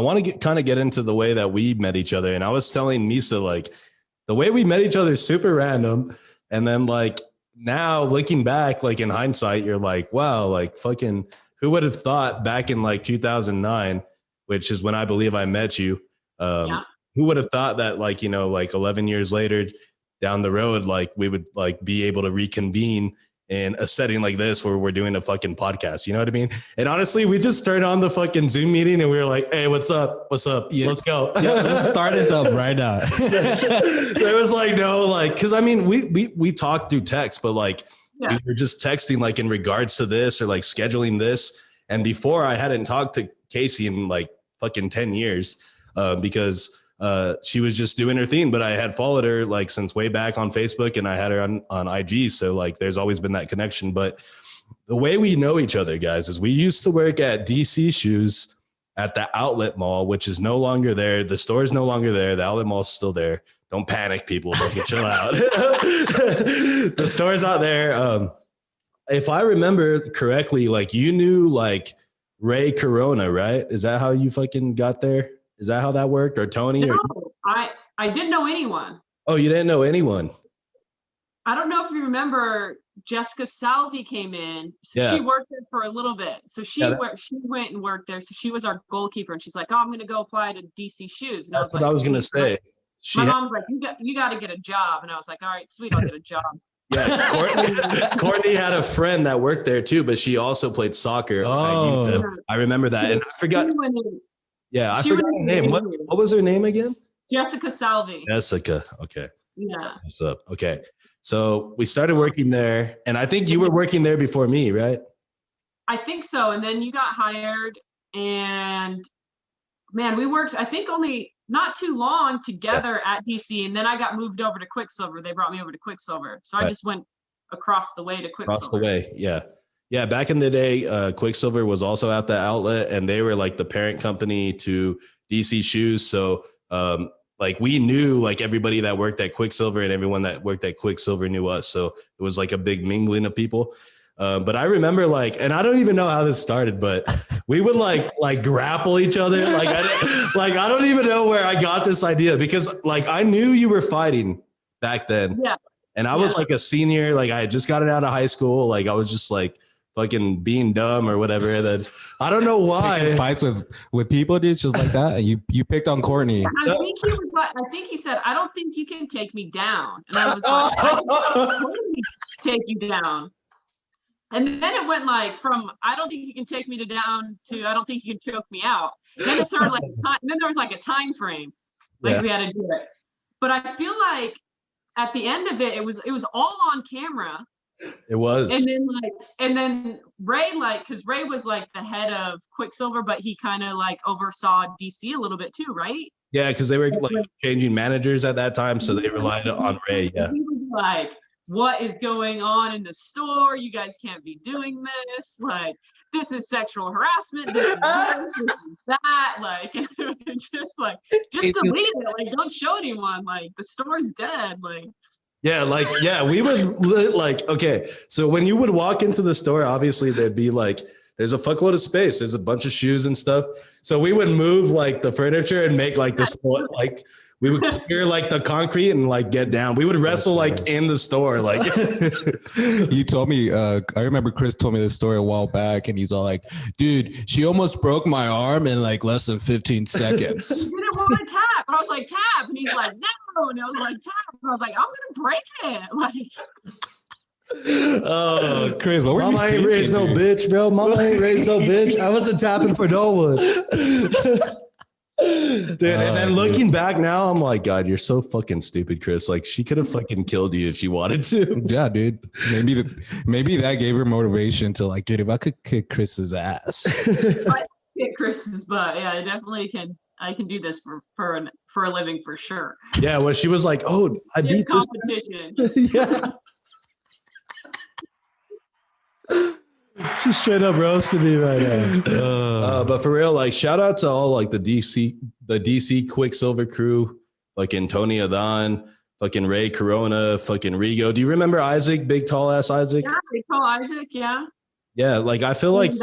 I want to kind of get into the way that we met each other. And I was telling Misa, like, the way we met each other is super random. And then like now looking back, like in hindsight, you're like, wow, like fucking who would have thought back in like 2009, which is when I believe I met you. Who would have thought that like, like 11 years later down the road, like we would like be able to reconvene in a setting like this where we're doing a fucking podcast. You know what I mean? And honestly, we just turned on the fucking Zoom meeting and we were like, hey, what's up? What's up? Yeah. Let's go. Yeah, let's start this up right now. There was like, no, like, cause I mean, we talked through text, but like we were just texting like in regards to this or like scheduling this. And before I hadn't talked to Casey in like fucking 10 years because she was just doing her thing, but I had followed her like since way back on Facebook and I had her on IG. So like, there's always been that connection, but the way we know each other, guys, is we used to work at DC Shoes at the outlet mall, which is no longer there. The store is no longer there. The outlet mall is still there. Don't panic, people. Don't get chill out. The store's out there. If I remember correctly, like you knew like Ray Corona, right? Is that how you fucking got there? Is that how that worked? Or Tony? No, I didn't know anyone. Oh, you didn't know anyone? I don't know if you remember, Jessica Salvi came in. So she worked there for a little bit. So she went and worked there. So she was our goalkeeper. And she's like, oh, I'm going to go apply to DC Shoes. And that's what I was going to say. My mom's like, you got to get a job. And I was like, all right, sweet, I'll get a job. Yeah, Courtney had a friend that worked there too, but she also played soccer. Oh. I remember that. And I forgot. Yeah, I forgot her name. What was her name again? Jessica Salvi. Jessica. Okay. Yeah. What's up? Okay. So we started working there, and I think you were working there before me, right? I think so. And then you got hired, and man, we worked, I think only not too long together at DC. And then I got moved over to Quicksilver. They brought me over to Quicksilver. So I just went across the way to Quicksilver. Across the way. Yeah. Yeah, back in the day, Quicksilver was also at the outlet, and they were like the parent company to DC Shoes. So, like we knew like everybody that worked at Quicksilver, and everyone that worked at Quicksilver knew us. So it was like a big mingling of people. But I remember like, and I don't even know how this started, but we would like grapple each other. Like I don't even know where I got this idea, because like I knew you were fighting back then. Yeah. And I was like a senior, like I had just gotten out of high school. Like I was just like fucking being dumb or whatever. And then I don't know why. Fights with people, dude, just like that. And you picked on Courtney. I think he was like, I think he said, I don't think you can take me down. And I was like, I can take you down. And then it went like from, I don't think you can take me down to, I don't think you can choke me out. And then it started like, then there was like a time frame, like we had to do it. But I feel like at the end of it, it was all on camera. It was. And then Ray, like, because Ray was like the head of Quicksilver, but he kind of like oversaw DC a little bit too, right? Yeah, because they were like changing managers at that time, so they relied on Ray. Yeah. He was like, what is going on in the store? You guys can't be doing this. Like, this is sexual harassment. This is that. Like, just delete it. Like, don't show anyone. Like, the store's dead. Like, yeah, like, yeah, we would like, okay. So when you would walk into the store, obviously there'd be like, there's a fuckload of space. There's a bunch of shoes and stuff. So we would move like the furniture and make like this, like, we would clear like the concrete and like get down. We would wrestle like in the store. Like you told me, I remember Chris told me this story a while back, and he's all like, dude, she almost broke my arm in like less than 15 seconds. He didn't want to tap. And I was like, tap. And he's like, no. And I was like, tap. And I was like, I'm going to break it. Like, oh, Chris, what were Mama you ain't raised no bitch, bro. Mama ain't raised no bitch. I wasn't tapping for no one. Dude, and then looking back now, I'm like, God, you're so fucking stupid, Chris. Like, she could have fucking killed you if she wanted to. Yeah, dude. Maybe that gave her motivation to like, dude, if I could kick Chris's ass. I kick Chris's butt. Yeah, I definitely can. I can do this for a living for sure. Yeah, well, she was like, oh, I beat competition. Yeah. She straight up roasted me right now. But for real, like, shout out to all like the DC Quicksilver crew, fucking Tony Adan, fucking Ray Corona, fucking Rigo. Do you remember Isaac, big tall ass Isaac? Yeah, big tall Isaac. Yeah. Yeah, like I feel like who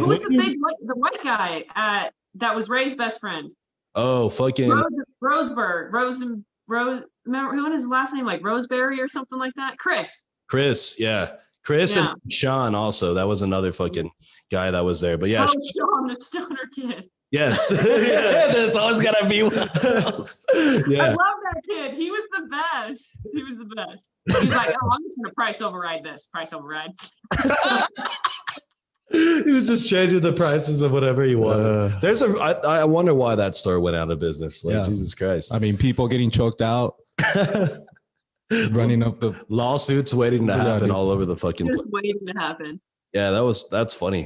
was the white guy at that was Ray's best friend. Oh, fucking Roseberg. Remember what his last name? Like Roseberry or something like that? Chris, yeah. Chris and Sean also. That was another fucking guy that was there. But yeah. Oh, Sean, the stoner kid. Yes. Yeah, there's always gotta be one else. Yeah. I love that kid. He was the best. He's like, oh, I'm just gonna price override this. Price override. He was just changing the prices of whatever he wanted. I wonder why that store went out of business. Like, Jesus Christ. I mean, people getting choked out, running up the lawsuits waiting to happen all over the fucking Just waiting to happen. Yeah, that's funny.